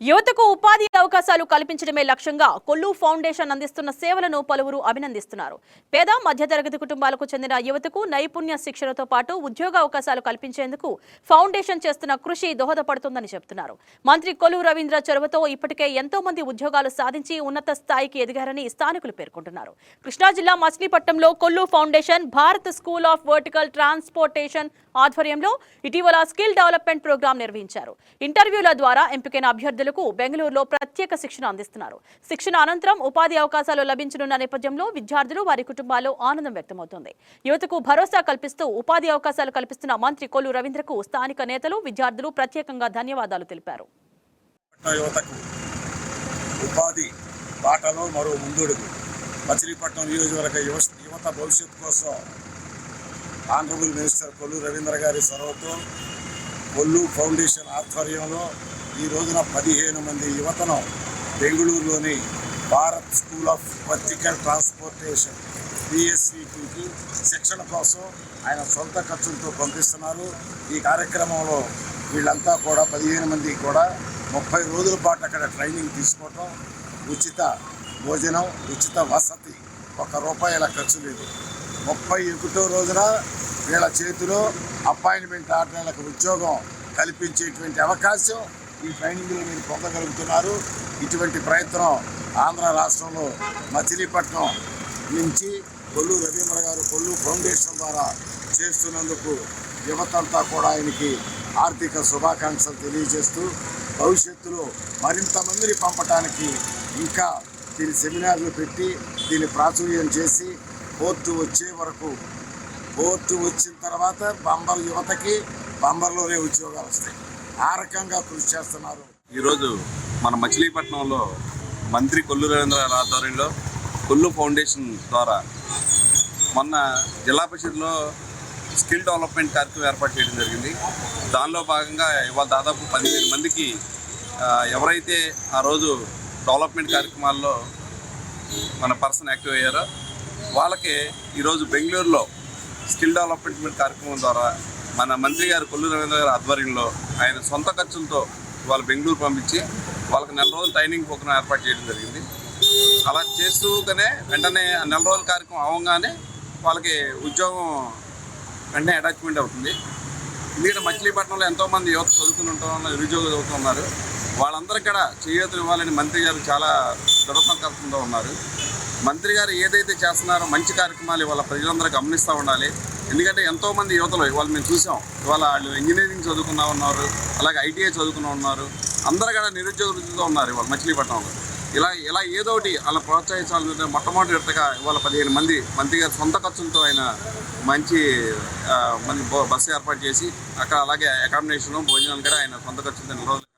యువతకు ఉపాధి అవకాశాలు కల్పించడమే లక్ష్యంగా కొల్లు ఫౌండేషన్ అందిస్తున్న సేవలను పలువురు అభినందిస్తున్నారు. పేద మధ్యతరగతి కుటుంబాలకు చెందిన యువతకు నైపుణ్య శిక్షణతో పాటు ఉద్యోగ అవకాశాలు కల్పించేందుకు ఫౌండేషన్ చేస్తున్న కృషి దోహదపడుతుందని చెబుతున్నారు. మంత్రి కొల్లు రవీంద్ర చొరవతో ఇప్పటికే ఎంతో మంది ఉద్యోగాలు సాధించి ఉన్నత స్థాయికి ఎదిగారని స్థానికులు పేర్కొంటున్నారు. కృష్ణా జిల్లా మచిలీపట్నంలో Kollu foundation Bharat school of vertical transportation ఆధ్వర్యంలో ఇటీవల స్కిల్ డెవలప్మెంట్ ప్రోగ్రాం నిర్వహించారు. ఇంటర్వ్యూల ద్వారా ఎంపికైన అభ్యర్థులకు బెంగళూరులో ప్రత్యేక శిక్షణ అందిస్తున్నారు. శిక్షణ అనంతరం ఉపాధి అవకాశాలు లభించనున్న నేపథ్యంలో విద్యార్థులు వారి కుటుంబాల్లో ఆనందం వ్యక్తమవుతోంది. యువతకు భరోసా కల్పిస్తూ ఉపాధి అవకాశాలు కల్పిస్తున్న మంత్రి కొల్లు రవీంద్రకు స్థానిక నేతలు, విద్యార్థులు ప్రత్యేకంగా ధన్యవాదాలు తెలిపారు. మచిలీపట్నం నియోజకవర్గ యువత భవిష్యత్తు కోసం ఆనరబుల్ మినిస్టర్ కొల్లు రవీంద్ర గారి చొరవతో కొల్లు ఫౌండేషన్ ఆధ్వర్యంలో ఈ రోజున 15 మంది యువతను బెంగళూరులోని Bharat school of vertical transportation BSVకి శిక్షణ కోసం ఆయన సొంత ఖర్చులతో పంపిస్తున్నారు. ఈ కార్యక్రమంలో వీళ్ళంతా కూడా 15 మంది కూడా 30 రోజుల పాటు అక్కడ ట్రైనింగ్ తీసుకోవటం, ఉచిత భోజనం, ఉచిత వసతి, ₹1 ఖర్చు లేదు. 31వ రోజున వీళ్ళ చేతిలో అపాయింట్మెంట్ ఆర్డర్లకు ఉద్యోగం కల్పించేటువంటి అవకాశం ఈ ట్రైనింగ్లో మీరు పొందగలుగుతున్నారు. ఇటువంటి ప్రయత్నం ఆంధ్ర రాష్ట్రంలో మచిలీపట్నం నుంచి కొల్లు రవీంద్ర గారు కొల్లు ఫౌండేషన్ ద్వారా చేస్తున్నందుకు యువతంతా కూడా ఆయనకి ఆర్థిక శుభాకాంక్షలు తెలియజేస్తూ భవిష్యత్తులో మరింత మందిని పంపటానికి ఇంకా దీని సెమినార్లు పెట్టి దీన్ని ప్రాచుర్యం చేసి పోర్టు వచ్చే వరకు, పోర్టు వచ్చిన తర్వాత యువతకి బంబర్లోనే ఉద్యోగాలు వస్తాయి. ఆ రకంగా కృషి చేస్తున్నారు. ఈరోజు మన మచిలీపట్నంలో మంత్రి కొల్లు రవీంద్ర గారి ఆధ్వర్యంలో కొల్లు ఫౌండేషన్ ద్వారా మొన్న జిల్లా పరిషత్లో స్కిల్ డెవలప్మెంట్ కార్యక్రమం ఏర్పాటు చేయడం జరిగింది. దానిలో భాగంగా ఇవాళ దాదాపు 15 మందికి ఎవరైతే ఆ రోజు డెవలప్మెంట్ కార్యక్రమాల్లో మన పర్సన్ యాక్టివ్ అయ్యారో వాళ్ళకి ఈరోజు బెంగళూరులో స్కిల్ డెవలప్మెంట్ కార్యక్రమం ద్వారా మన మంత్రి గారు కొల్లు రవీంద్ర గారి ఆధ్వర్యంలో ఆయన సొంత ఖర్చులతో వాళ్ళు బెంగళూరు పంపించి వాళ్ళకి 4 రోజులు ట్రైనింగ్ ప్రోగ్రాం ఏర్పాటు చేయడం జరిగింది. అలా చేస్తూనే వెంటనే 4 రోజుల కార్యక్రమం అవగానే వాళ్ళకి ఉద్యోగం వెంటనే అటాచ్మెంట్ అవుతుంది. ఎందుకంటే మచిలీపట్నంలో ఎంతోమంది యువత నిరుద్యోగులు చదువుతున్నారు. వాళ్ళందరికీ కూడా చేయూతలు ఇవ్వాలని మంత్రి గారు చాలా దృఢ సంకల్పంతో ఉన్నారు. మంత్రి గారు ఏదైతే చేస్తున్నారో మంచి కార్యక్రమాలు ఇవాళ ప్రజలందరూ గమనిస్తూ ఉండాలి. ఎందుకంటే ఎంతోమంది యువతలు ఇవాళ మేము చూసాం, ఇవాళ వాళ్ళు ఇంజనీరింగ్ చదువుకున్నా ఉన్నారు, అలాగే ITI చదువుకున్నా ఉన్నారు, అందరూ కూడా నిరుద్యోగ వృత్తితో ఉన్నారు ఇవాళ మచిలీపట్నంలో. ఇలా ఏదో ఒకటి అలా ప్రోత్సహించాలంటే మొట్టమొదటి విడతగా ఇవాళ 15 మంది మంత్రి గారు సొంత ఖర్చులతో ఆయన మంచి బస్సు ఏర్పాటు చేసి అక్కడ అలాగే అకామిడేషన్, భోజనాలు కూడా ఆయన సొంత ఖర్చులతో 4 రోజులు